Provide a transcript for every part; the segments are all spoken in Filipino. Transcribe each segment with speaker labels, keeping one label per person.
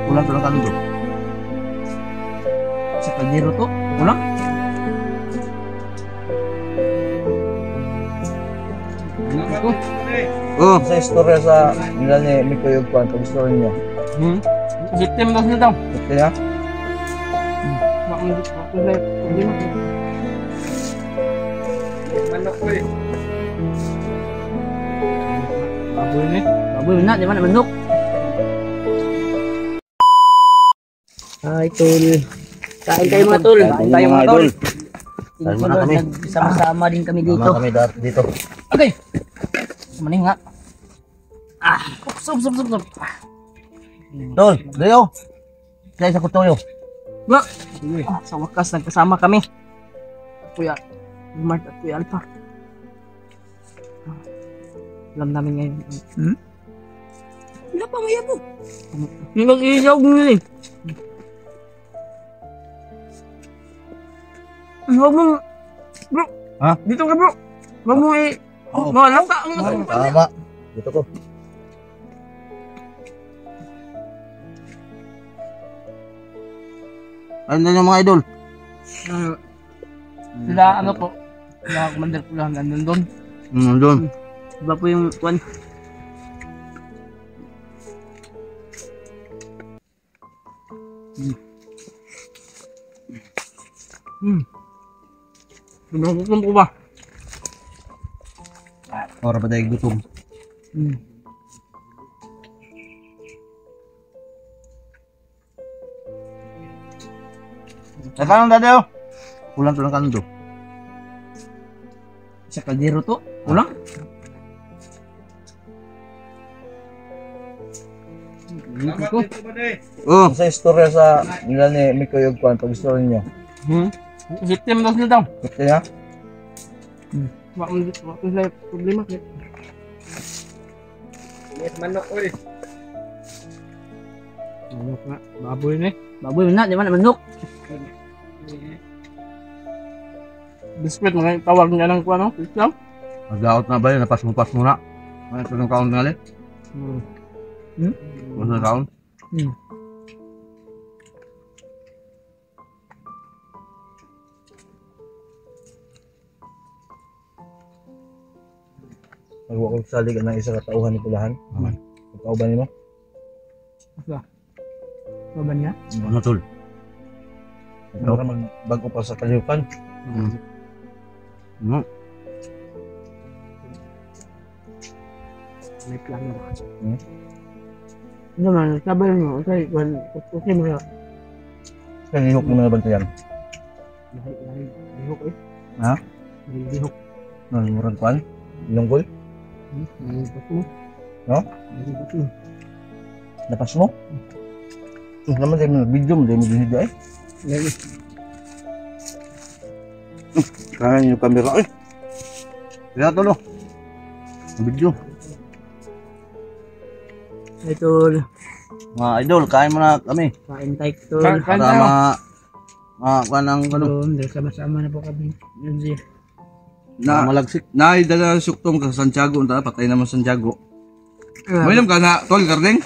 Speaker 1: Kulang tulang kalo bro. Sa kaldero to, kulang. Ito.
Speaker 2: Oh. Sa istorya sa nila ni Miko Yugpan, pag istorya niyo.
Speaker 1: Victim na sila daw.
Speaker 2: Ito ya?
Speaker 1: Manok ko eh. Baboy ni. Baboy na, di ba na manok? Ay, tol. Kain kayo mga tol. Kain tayo mga tol.
Speaker 2: Kain muna kami.
Speaker 1: Sama-sama din kami dito.
Speaker 2: Sama kami dito.
Speaker 1: Okay. Maning nga. Sup.
Speaker 2: Tol, Leo. Kaya sa kutoyo.
Speaker 1: Nga. Sa wakas, nagkasama kami. Kuya Mart at Kuya Alpha. Alam namin ngayon. Wala pa maya po. Hindi mag-iisaw nila eh. Huwag mong... Bro.
Speaker 2: Ha?
Speaker 1: Dito ka bro. Huwag mong mawalang ka.
Speaker 2: Tama. Dito ko. Ano na yung mga idol?
Speaker 1: Sila ano po. Sila commander ko lang nandun doon.
Speaker 2: Doon.
Speaker 1: Iba po yung one. Gutom ko ba?
Speaker 2: Ora ba tayo gutom? Kanong dadayo? Kulang tulang kando.
Speaker 1: Sa kaldero to? Kulang?
Speaker 2: Oh. Sa istorya sa nila ni Miko Yugpan, pag istorya niyo.
Speaker 1: Victim na sila daw.
Speaker 2: Ito ya?
Speaker 1: Waktu saya problema kan. Lihat manok oi. Manok na, baboy ni. Baboy na, di mana manok. Biskuit mga tawag niya ng kuha no? Isang?
Speaker 2: Mag-out na ba yun? Napas mo na. Ano ito ng kaon nga li? Ano ng kaon? Magwa kong salig ng isa katauhan ni Pulahan. Katauban mo?
Speaker 1: Asa? Baban niya?
Speaker 2: Ano tol? Ito ka magbago pa sa kaliupan.
Speaker 1: May plano ba? Ano man, sabay mo. Okay mo na.
Speaker 2: Kalihok mo na bantayan.
Speaker 1: Lihok eh.
Speaker 2: Ha?
Speaker 1: Lihok.
Speaker 2: Murang kuan? Ilonggol?
Speaker 1: Lapas mo.
Speaker 2: No? Lapas mo? Naman tayo mo video mo, tayo mo video eh. Kaya yung camera eh. Kaya to no. Video.
Speaker 1: Idol.
Speaker 2: Mga idol, kain muna kami.
Speaker 1: Kain tayo tol.
Speaker 2: Para kuan ang ano.
Speaker 1: Dahil sama-sama na po kami. Yun siya.
Speaker 2: Na malagsik. Dala suktong ka sa Santiago, patay naman Santiago. Mainom ka na tol gardeng?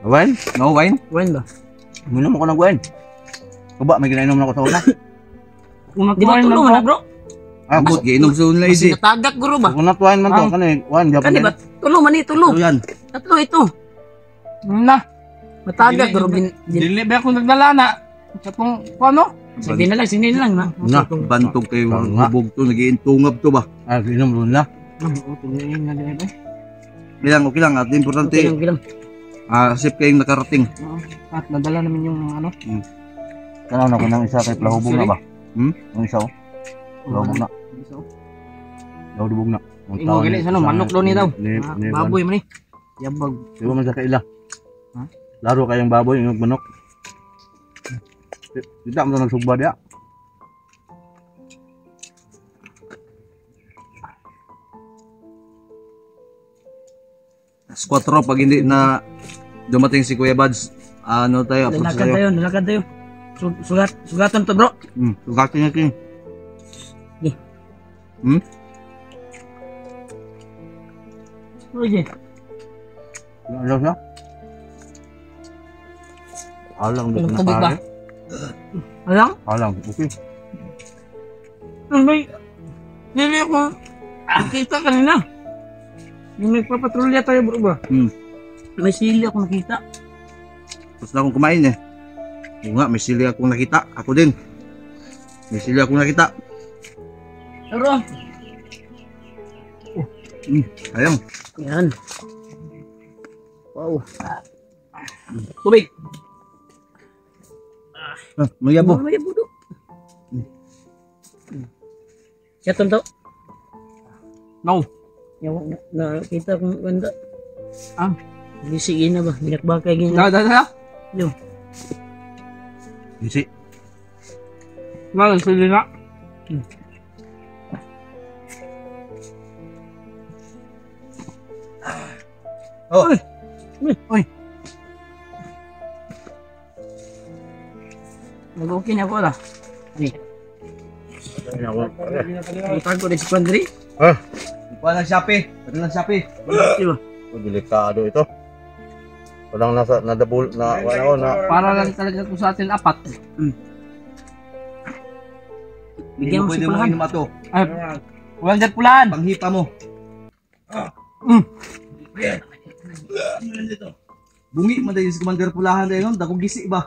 Speaker 2: Wine? No wine?
Speaker 1: Wine ba?
Speaker 2: Mainom ako ng wine. Kuba, may ginainom na ako sa una.
Speaker 1: Di ba tulungan na bro?
Speaker 2: But giinom sa una
Speaker 1: Kasi natagak guro ba?
Speaker 2: Kunat wine man to, kani wine Japan.
Speaker 1: Kani ba? Tulo man tulo.
Speaker 2: Yan.
Speaker 1: Tatlo ito. Na. Matagak guro
Speaker 3: Dili ba ako nagdala na? Katong ano?
Speaker 1: Sige na lang na.
Speaker 2: Na, bantog kayo hubog to, nagiintungab to ba? Giinom ron na.
Speaker 1: Tingin na din
Speaker 2: Ilang, okay lang, at importante,
Speaker 1: Gilam.
Speaker 2: safe kayong nakarating.
Speaker 1: At nadala namin yung ano.
Speaker 2: Kanaw na ko ng isa kay Plahubog na ba? Ang isa o? Plahubog na. Plahubog na.
Speaker 1: Ingo gali sa manok daw ni daw. Baboy man ni. Yabag.
Speaker 2: Di ba man sa kaila? Laro kayong baboy, yung manok. Tidak mo na nagsugba dia. Squatro pag hindi na dumating si Kuya Bads, ano tayo, approach tayo.
Speaker 1: Nalakad tayo. Sugatan to bro.
Speaker 2: Sugatin niya king.
Speaker 1: Oye.
Speaker 2: Ano siya? Alang dito
Speaker 1: Walang
Speaker 2: na
Speaker 1: tubig ba?
Speaker 2: pare.
Speaker 1: Alang?
Speaker 2: Alang, okay.
Speaker 1: May... Hindi ako nakita kanina. Yung nagpapatrolya tayo bro ba? May sili ako nakita.
Speaker 2: Tapos na akong kumain eh. Oo nga, may sili akong nakita. Ako din. May sili akong nakita.
Speaker 1: Pero,
Speaker 2: Ayun.
Speaker 1: yan. Wow. Tubig.
Speaker 2: May yabo.
Speaker 1: May budo. Siya to. No. Yung nakita kong ganda. Ah. Sige na ba? Binakbakay ganyan. Da. Yung.
Speaker 2: Bisi.
Speaker 3: Ngayon, sili na.
Speaker 2: Oh.
Speaker 1: Uy. Nag-okay na ako lah. Utang ko din si Pandri.
Speaker 2: Kuha ng Shopee. Pati ng Shopee.
Speaker 1: Diba?
Speaker 2: Delikado ito. Walang nadabul na
Speaker 3: Para lang talaga kung sa atin apat.
Speaker 1: Bigyan mo si
Speaker 2: pwede mo
Speaker 1: Pulahan.
Speaker 2: inom ato.
Speaker 3: Ay, walang dyan pulaan.
Speaker 2: Panghipa mo. Bungi man dahil si Commander Pulahan dahil nun. Dakong gisi ba?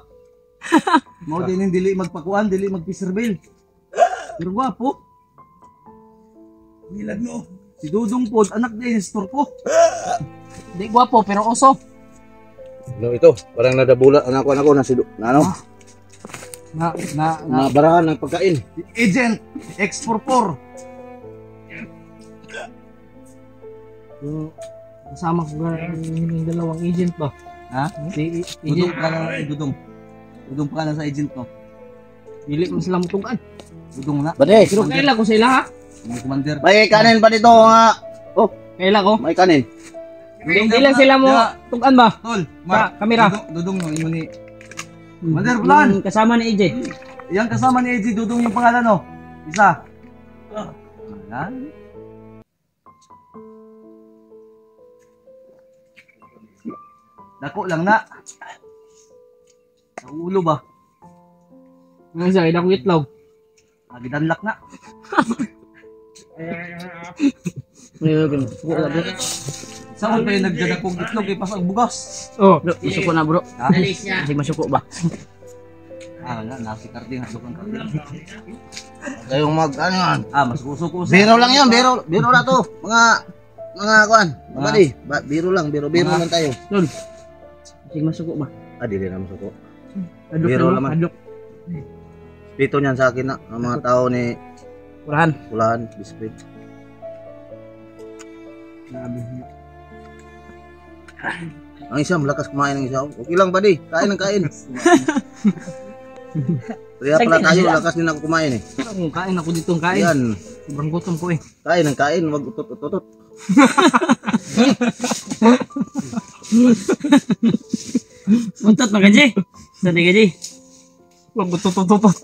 Speaker 2: Mao din yung dili magpakuan, dili magpiserbil. Pero gwapo. Milad mo. Si Dudong po, anak din, store po.
Speaker 3: Di gwapo pero oso.
Speaker 2: No, ito, parang nadabula anak ko na si na ano?
Speaker 3: Na
Speaker 2: Nabarahan ng pagkain. Agent X44.
Speaker 1: Yung kasama ko yung dalawang agent ba?
Speaker 2: Ha?
Speaker 1: Si
Speaker 2: Dudong
Speaker 1: agent.
Speaker 2: ka na, Dudong. Dudong pa ka na sa agent ko.
Speaker 1: Dili mo sila mutugan.
Speaker 2: Dudong na.
Speaker 4: Bade,
Speaker 1: Pero kaila ko sila ha?
Speaker 2: Yung Commander.
Speaker 4: may kanin pa dito nga. Oh,
Speaker 1: Kaila ko.
Speaker 4: may kanin.
Speaker 1: Hindi lang sila mo tugan ba?
Speaker 2: Tol,
Speaker 1: Sa kamera.
Speaker 2: Dudong no, imo ni Commander Pulahan.
Speaker 1: Yung kasama ni AJ.
Speaker 2: Yang kasama ni AJ Dudong yung pangalan no. Isa. Ayan. Dako lang na. Sa ulo ba?
Speaker 1: Ang isa, ila ko itlog.
Speaker 2: Agidanlak na. Saan pa yung nagdadakong itlog ay pasang bugas?
Speaker 1: Oh, masuko na bro.
Speaker 2: Ha?
Speaker 1: Kasi masuko ba?
Speaker 2: Ah, wala. Nasi karding. Hadok ang karding.
Speaker 4: Kayong ano yan.
Speaker 2: Ah, mas uso-uso.
Speaker 4: Biro lang yan, biro na to. Mga kuan. Bade, biro lang lang tayo.
Speaker 1: Lol. Kasi masuko ba?
Speaker 4: Ah, dili na masuko.
Speaker 1: Adok
Speaker 4: Biro
Speaker 1: na ba?
Speaker 4: naman.
Speaker 1: Adok.
Speaker 4: Dito niyan sa akin na, ang mga tao ni
Speaker 1: Purahan.
Speaker 4: Pulahan, Biscuit.
Speaker 1: Grabe.
Speaker 4: Ang isa, malakas kumain ng isa. Okay lang, bade. Kain ng kain. Kaya pala tayo, lakas din ako kumain eh.
Speaker 1: Kung kain ako ditong kain.
Speaker 4: Yan,
Speaker 1: Sobrang gutom ko eh.
Speaker 4: kain ng kain, wag utot-utot.
Speaker 1: Muntat na gaji. Saan gaji?
Speaker 3: wag tutututot.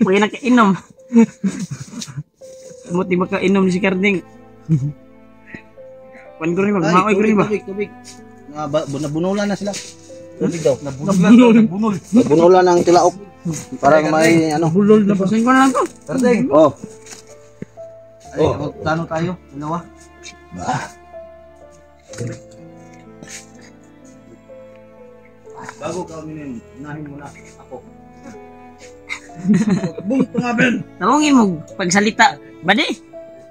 Speaker 1: Pwede nakainom. Amot di makainom si Karding. Pan ko rin magmaoy ko rin ba?
Speaker 4: Tubig. Nabunulan na sila. Tubig daw.
Speaker 2: Nabunol.
Speaker 4: Nabunulan ng tilaok. Parang may ano.
Speaker 1: Bulol na pasin ko na lang to.
Speaker 2: Karding.
Speaker 4: Oh,
Speaker 2: Ay, magkano tayo? Dalawa? Bago ka uminom, unahin mo na ako. Bung, tumabel!
Speaker 1: Tawagin mo pagsalita. Bade.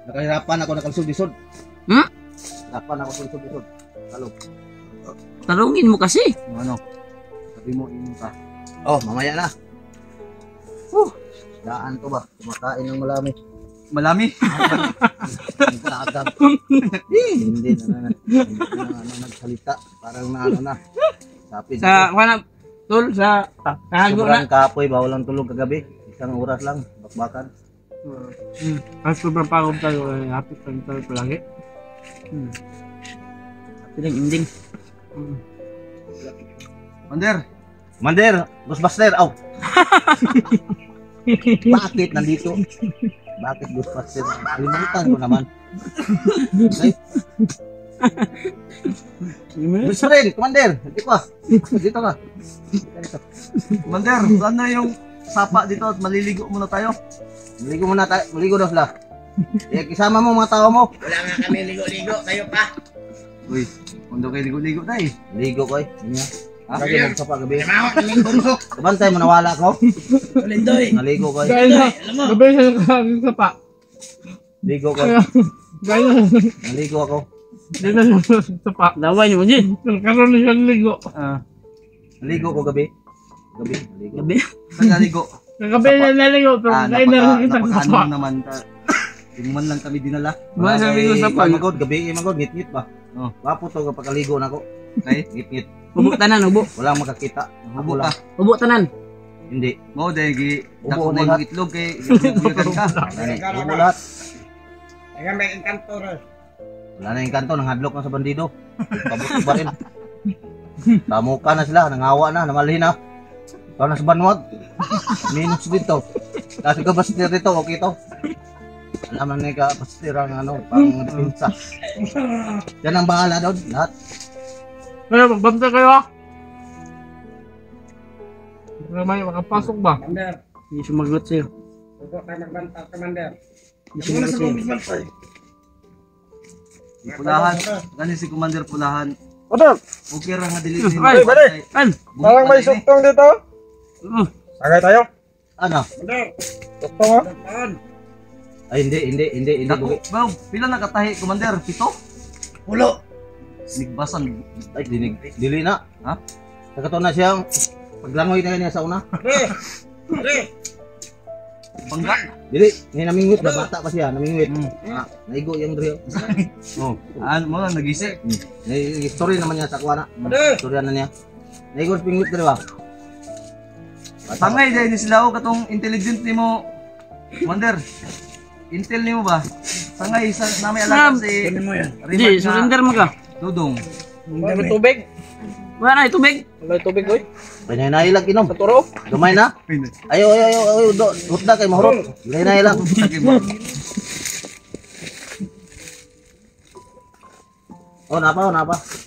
Speaker 4: nakahirapan ako nakalisod-lisod.
Speaker 1: Hmm?
Speaker 4: Hirapan ako lisod-lisod. Halo.
Speaker 1: Tarungin mo kasi.
Speaker 2: Yung ano? Sabi mo, inom ka.
Speaker 4: Oh, mamaya na. Daan ko ba? Kumakain ng malami.
Speaker 2: Malami?
Speaker 4: Hindi ko nakagab. Hindi na nagsalita. Parang na ano na. Sapid
Speaker 3: Sa
Speaker 4: ako.
Speaker 3: wala tol sa kahago na.
Speaker 4: Sobrang kapoy, bawal ang tulog kagabi. Isang oras lang, bakbakan.
Speaker 3: Mas sobrang pagod tayo, happy tayo palagi.
Speaker 1: Piling ending.
Speaker 2: Mander!
Speaker 4: Mander, Ghostbuster, aw! Bakit nandito? Bakit Ghostbuster? Kalimutan ko naman. Ay, Gusto rin, Commander. Dito ka. Dito ka.
Speaker 2: Commander, saan na yung sapa dito at maliligo muna tayo?
Speaker 4: Maligo muna tayo. Maligo daw sila. Kisama mo mga tao mo.
Speaker 1: Wala nga kami ligo-ligo, kayo pa.
Speaker 2: Uy, mundo kayo ligo-ligo tayo.
Speaker 4: Maligo ko eh. Ano yan? Lagi mo sa pagabi.
Speaker 1: Namawak kaming bundok.
Speaker 4: Kabantay mo nawala ko.
Speaker 1: Lindoy.
Speaker 4: Naligo ko eh.
Speaker 3: Gaya na.
Speaker 1: Alam mo.
Speaker 3: Gabi siya nakakagin sa pa.
Speaker 4: Ligo ko.
Speaker 3: Gaya na.
Speaker 4: Naligo ako.
Speaker 3: Gaya na sa pa.
Speaker 1: Laway ni mo, Jin.
Speaker 3: Nagkaroon na siya ligo.
Speaker 4: Naligo ko gabi. Naligo.
Speaker 1: Gabi.
Speaker 2: Saan naligo?
Speaker 3: Kagabi na naligo. Pero gaya na lang kita sa pa.
Speaker 2: Napaka-ano naman ka. Yung man lang kami dinala.
Speaker 3: Wala sa ligo sa pa.
Speaker 4: Magod, gabi magod, ngit-ngit ba?
Speaker 2: Oh.
Speaker 4: Wapo to kapag kaligo na ako.
Speaker 2: Okay?
Speaker 4: Ngit-ngit.
Speaker 1: Ubo tanan, ubo.
Speaker 4: Walang makakita.
Speaker 2: Hubo ka.
Speaker 1: Ubo tanan.
Speaker 4: Hindi.
Speaker 2: Mo, dahil
Speaker 4: Ubo
Speaker 2: dako
Speaker 4: mo
Speaker 2: na
Speaker 4: lahat.
Speaker 2: yung itlog kay buyagan ka.
Speaker 4: Ubo lahat.
Speaker 1: Kaya may encanto rin.
Speaker 4: Wala na yung kanto, nanghadlok na sa bandido. Pabot ba rin. Tamuka na sila, nangawa na, namalhin na. Ikaw na sa banwag. Minus dito. Kasi kapasitir dito, okay to. Alam na yung kapasitir ang ano, pang pinsa. Yan ang bahala doon, lahat.
Speaker 3: Kaya magbanta kayo ah. May makapasok ba?
Speaker 1: Commander.
Speaker 5: Hindi sumagot sa'yo.
Speaker 1: Ubo tayo magbanta, Commander.
Speaker 5: Hindi sumagot sa'yo.
Speaker 2: Pulahan. Gani si Commander Pulahan.
Speaker 3: Ano?
Speaker 2: Okay ra nga dili din.
Speaker 3: Ay, bali.
Speaker 5: An?
Speaker 3: Parang may suktong dito. Sagay tayo.
Speaker 4: Ano?
Speaker 1: Commander.
Speaker 3: Suktong ah.
Speaker 1: Saan?
Speaker 4: Ay, hindi.
Speaker 2: Dako, baw, pila na katahi Commander? 7?
Speaker 1: Ulo.
Speaker 2: Nigbasan.
Speaker 4: Ay, dili na.
Speaker 2: Ha?
Speaker 4: Nakato na siyang paglangoy na niya sa una.
Speaker 1: Pre.
Speaker 2: Bangga.
Speaker 4: Dili, ngayon namingwit ba? Bata pa siya, namingwit. Naigo yung drill.
Speaker 2: Oh, mo na nagisi.
Speaker 4: Story naman niya sa kuwana. Storya na niya. Naigo sa pingwit ba?
Speaker 2: Tangay dahil ni sila o katong intelligent nimo Commander. Intel nimo ba? Tangay sa nami alaga si
Speaker 5: Hindi, surrender mo ka.
Speaker 2: Dudong.
Speaker 3: May tubig.
Speaker 5: Wala na, tubig.
Speaker 3: May tubig oy.
Speaker 4: Kanya na ilag inom.
Speaker 3: Turo.
Speaker 4: Gamay na. Ayo, hutda kay mahurot. Gay na ilang. Oh, napa.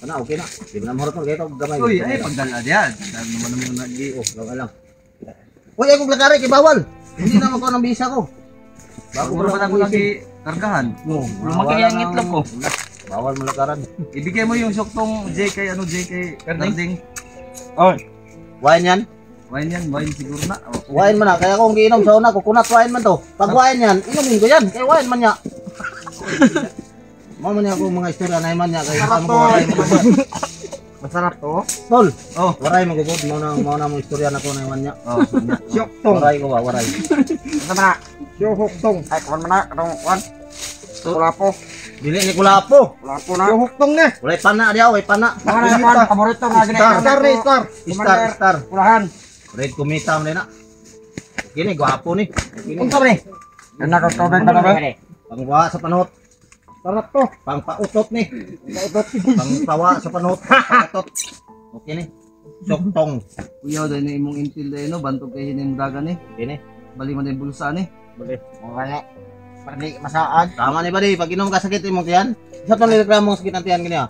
Speaker 4: Ano, okay na. Di na mahurot mo kay to gamay.
Speaker 2: Uy, ay pagdala diyan. Dahil naman mo nagi.
Speaker 4: Oh, gamay lang. Uy, ay kong lagari kay bawal. Hindi na mako ng bisa ko.
Speaker 2: Bago pa na ako lagi kargahan. Lumaki ang itlog ko.
Speaker 4: Bawal mo lakaran.
Speaker 2: Ibigay mo yung suktong JK Garding.
Speaker 3: Oh.
Speaker 4: Wine yan.
Speaker 2: Wine yan, wine siguro na. Oh.
Speaker 4: Wine man na. Kaya kung giinom sa una, coconut wine man to. Pag wine yan, inumin ko yan. Kaya wine man niya. Mama niya ako mga istorya na iman niya. Kaya ano ko waray mo.
Speaker 3: Masarap to.
Speaker 4: Tol.
Speaker 2: Oh.
Speaker 4: Waray mo gugod. Mauna mo istorya na ko na iman niya.
Speaker 2: Oh.
Speaker 3: Suktong.
Speaker 4: Waray ko ba? Waray.
Speaker 3: Sama na. Suktong. Ay, kawan mana katong kwan. Kulapo.
Speaker 4: Dili ni kulapo.
Speaker 3: Kulapo na. Suktong na.
Speaker 4: Walay pana dia. Way pana.
Speaker 3: Mga na kwan, paborito na gina.
Speaker 4: Star.
Speaker 3: Ulahan.
Speaker 4: Red kumita mo na. Kini, gwapo ni.
Speaker 3: Unsa ba ni? Yan na tubig na ba?
Speaker 4: Pangwa sa panot.
Speaker 3: Sarap to.
Speaker 4: Pangpautot ni. Pangpawa sa panot. Pangpautot. Okay ni. Suktong.
Speaker 2: Kuya dahil na imong intil dahil no, bantog kayo na yung daga ni.
Speaker 4: Kini.
Speaker 2: Bali mo na yung bulsa ni.
Speaker 3: Mga Pwede masaad.
Speaker 4: Tama ni badi, pag inom ka sakit imong tiyan. Isa to nireklamo sakit ang tiyan kini ah.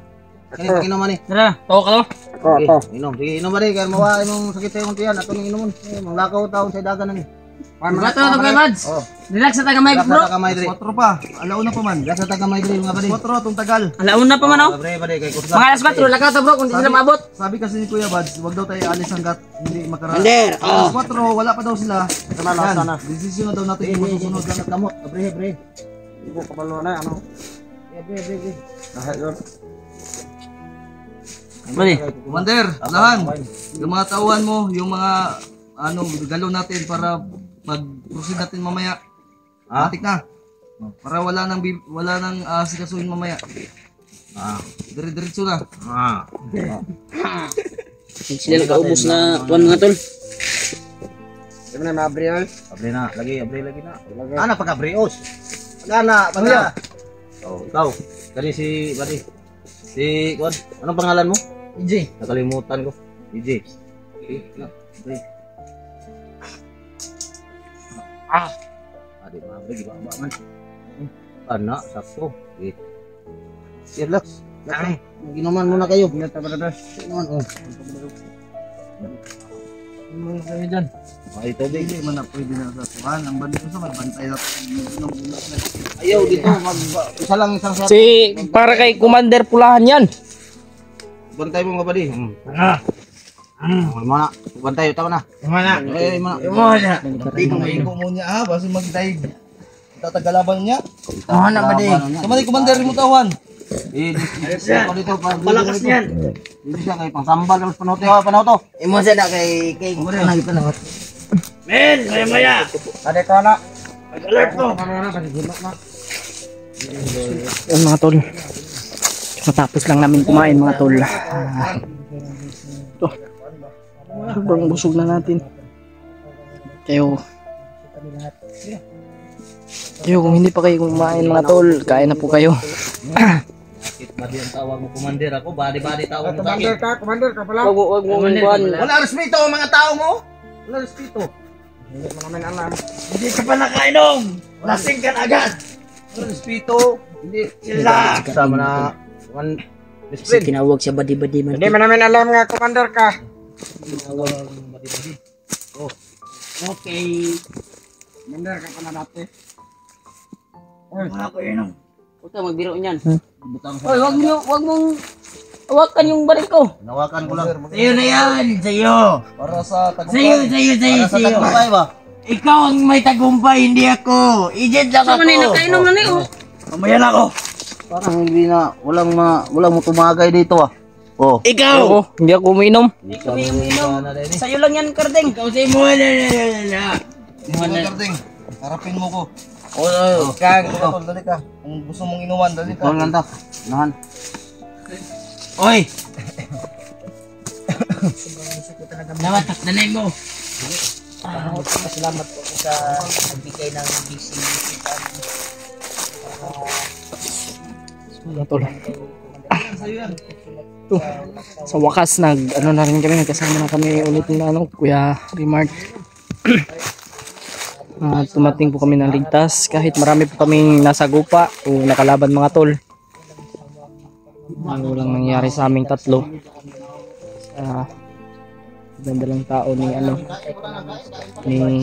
Speaker 4: Kini pag inom ani.
Speaker 5: Tara, tawa ka to.
Speaker 4: Sige, inom. Sige, inom badi kay mawa imong sakit imong tiyan ato ning inomon. Manglakaw taon sa dagan ani.
Speaker 5: Bato na to kay Mads.
Speaker 4: Oh.
Speaker 5: Relax sa taga mic bro.
Speaker 4: Sa kamay diri.
Speaker 2: 4 pa. Alauna pa man.
Speaker 4: Sa kamay diri mga badi.
Speaker 2: 4 atong tagal.
Speaker 5: Alauna pa man oh.
Speaker 4: Bre badi kay kusga.
Speaker 5: Mga alas 4, lakaw to bro kung di sila maabot.
Speaker 2: Sabi kasi ni Kuya Bads, wag daw tayo alis hanggat hindi makaraan.
Speaker 4: Ander,
Speaker 2: Alas 4, wala pa daw sila.
Speaker 4: lasa na.
Speaker 2: Desisyon na daw natin yung masusunod.
Speaker 4: Sa kamot, bre.
Speaker 3: Ibu kabalo na ano.
Speaker 4: Bre.
Speaker 3: Kahit yun.
Speaker 5: Bali.
Speaker 2: Commander, lahan. Yung mga tauhan mo, yung mga ano, galaw natin para pag-proceed natin mamaya. Atik na. Para wala nang sikasuhin mamaya. Dire-diretso na.
Speaker 5: Sila nakaubos na kuwan mga tol.
Speaker 3: Di ba na maabri yun?
Speaker 4: Abre lagi na. Ana pagka breos. Ana pagka. Oh, ikaw. Kani si badi. Si Kwan, anong pangalan mo?
Speaker 3: EJ.
Speaker 4: Nakalimutan ko. EJ. Bre. Di ba? Bre, man. Ana, sakto. Relax. Ginuman muna kayo.
Speaker 3: Ingat ka, brother.
Speaker 4: Ginuman, oh.
Speaker 1: Ano kayo dyan?
Speaker 4: Ay, tubig.
Speaker 2: Hindi man na pwede na sa tuhan. Ang bandito sa magbantay na ng ulas na.
Speaker 4: Ayaw dito, isa lang isang shot.
Speaker 1: Si, para kay Commander Pulahan yan.
Speaker 4: Bantay mo nga ba di? Okay, mana. Bantay, tawa na.
Speaker 3: Mana?
Speaker 4: Eh, mana.
Speaker 3: Mana?
Speaker 2: Iko mo niya ha, basi magdaig. Tatagalaban niya.
Speaker 3: Mana ba di?
Speaker 2: Kamali commander mo tawan.
Speaker 4: Eh, dito pa. Palakas niyan. Hindi siya kay pangsambal ng panoto.
Speaker 3: Imo siya na kay kanang ipanawat. Men, maya. Ade ko na. Alert mo.
Speaker 1: Yan mga tol. Matapos lang namin kumain mga tol. Ito. Sobrang busog na natin. Kayo kung hindi pa kayo kumain mga tol, kain na po kayo.
Speaker 4: Badi ang tawag mo commander ako, badi tawag mo sa
Speaker 3: Commander
Speaker 4: akin.
Speaker 3: ka, commander ka pala.
Speaker 1: Wag mo kuhan.
Speaker 4: Wala respeto ang mga tao mo. Wala respeto.
Speaker 3: Hindi mo naman alam. Hindi ka pa nakainom. Lasing ka na agad.
Speaker 4: Wala respeto. Hindi
Speaker 3: Sila.
Speaker 4: sama na one best
Speaker 5: Kasi
Speaker 4: friend.
Speaker 5: tinawag siya badi-badi man.
Speaker 3: Hindi mo naman alam nga, commander ka.
Speaker 5: Okay.
Speaker 3: Commander ka pala dati. Oy, wala ko inom.
Speaker 5: Huwag ka magbiro niyan. Hoy, wag mong hawakan yung baril ko.
Speaker 4: Nawakan ko lang.
Speaker 3: Sa'yo na yan, sa'yo.
Speaker 2: Para sa
Speaker 3: Sa'yo,
Speaker 2: tagumpay.
Speaker 4: Para sa tagumpay ba?
Speaker 3: Ikaw ang may tagumpay, hindi ako. Agent lang
Speaker 5: Sama na nakainom na niyo.
Speaker 3: Mamaya na ako.
Speaker 4: Parang hindi na walang mo tumagay dito ah. Oh.
Speaker 3: Ikaw!
Speaker 1: Oo, hindi ako umiinom.
Speaker 5: Kami yung inom. Sa'yo lang yan, Kardeng.
Speaker 3: Ikaw sa'yo mo na.
Speaker 2: Commander, harapin mo ko.
Speaker 3: Oh, kang.
Speaker 2: Tol, dali ka. Kung gusto mong inuman, dali ka.
Speaker 4: Ikaw lang ta. Nahan.
Speaker 3: Oy! Dapat takdanay mo.
Speaker 5: Salamat po sa nagbigay ng busy.
Speaker 1: Mga tol. Sa wakas ano na rin kami, nagkasama na kami ulit na Kuya Rimard. Tumating po kami ng ligtas kahit marami po kaming nasa gupa o nakalaban mga tol. Walang nangyari sa aming tatlo. Ganda lang tao ni ni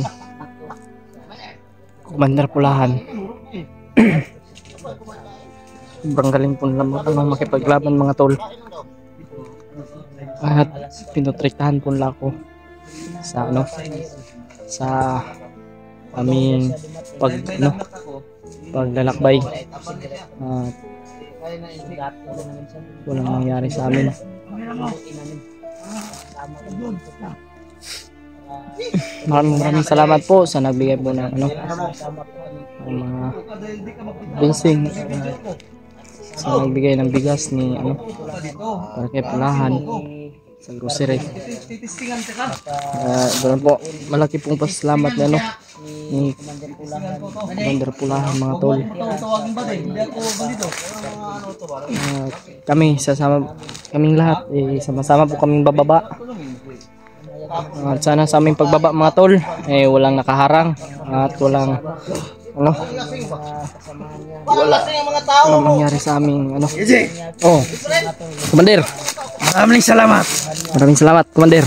Speaker 1: Commander Pulahan. Sobrang galing po nila makipaglaban mga tol. At pinutrektahan po nila ako sa sa aming paglalakbay. Walang nangyari sa amin. Maraming salamat po sa nagbigay po ng ng mga blessing, sa nagbigay ng bigas ni para kay Pulahan sa grocery. Doon po malaki pong pasalamat na ni Commander Pulahan mga tol. Kaming lahat sama-sama po kaming bababa. At sana sa aming pagbaba mga tol walang nakaharang at walang walang mangyari sa aming Commander. Maraming salamat Commander.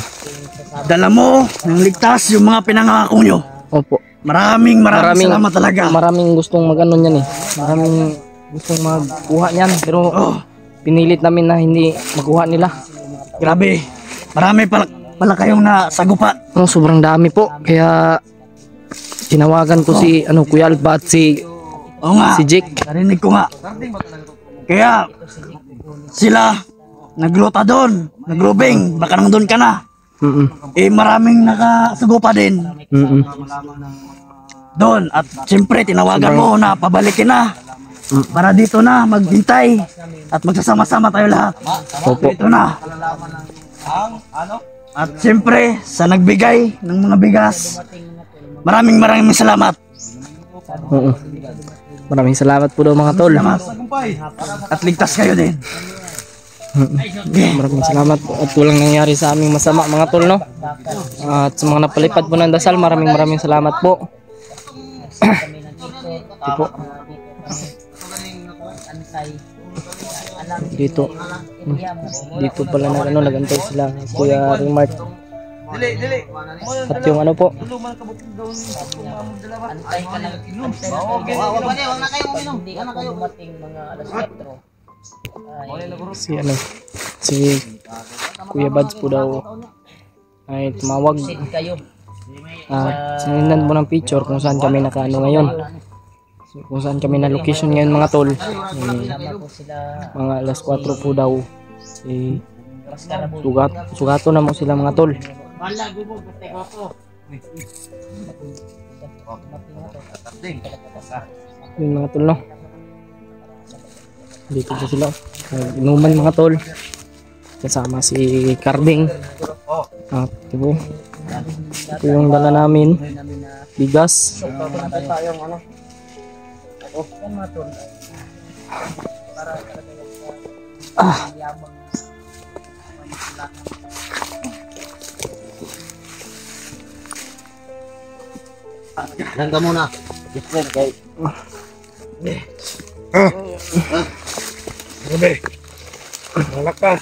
Speaker 3: Dala mo ng ligtas yung mga pinangako nyo.
Speaker 1: Opo.
Speaker 3: Maraming salamat talaga.
Speaker 1: Maraming gustong niyan Maraming gustong magkuha niyan pero pinilit namin na hindi makuha nila.
Speaker 3: Grabe. Marami pala kayong nasagupan.
Speaker 1: Sobrang dami po kaya tinawagan ko si Kuya Alba at si Jake.
Speaker 3: Narinig ko nga. Kaya sila naglota doon, nagrubing, baka nang doon ka na. Maraming nakasugupa din. Doon at siyempre tinawagan mo na pabalikin na. Para dito na maghintay at magsasama-sama tayo lahat.
Speaker 1: Opo.
Speaker 3: Dito na. At siyempre sa nagbigay ng mga bigas, maraming salamat.
Speaker 1: Maraming salamat po daw mga tol.
Speaker 3: At ligtas kayo din.
Speaker 1: Maraming salamat po at walang nangyari sa aming masama mga tol At sa mga napalipad po ng dasal, maraming salamat po. Ito po. dito. Dito pala na ano, nagantay sila Kuya Rimart.
Speaker 2: Dili.
Speaker 1: At yung ano po,
Speaker 2: Luman ka bukod daw ni dalawa.
Speaker 5: Antay ka lang. Antay
Speaker 4: Wag na kayo uminom.
Speaker 5: Hindi ako dumating mga alas 4.
Speaker 1: si ano, si Kuya Bads po daw ay tumawag.
Speaker 5: Sit kayo.
Speaker 1: At sinundan po ng picture kung saan kami nakaano ngayon. So, kung saan kami na location ngayon mga tol.
Speaker 5: Kasama po sila.
Speaker 1: Mga alas 4 po daw. Sugato na mo sila mga tol. Yun mga tol no. Dito po sila. Inuman mga tol. Kasama si Carding. At ito yung dala namin. Bigas.
Speaker 4: Dan ka muna. Different kay.
Speaker 3: Grabe. Malak ka.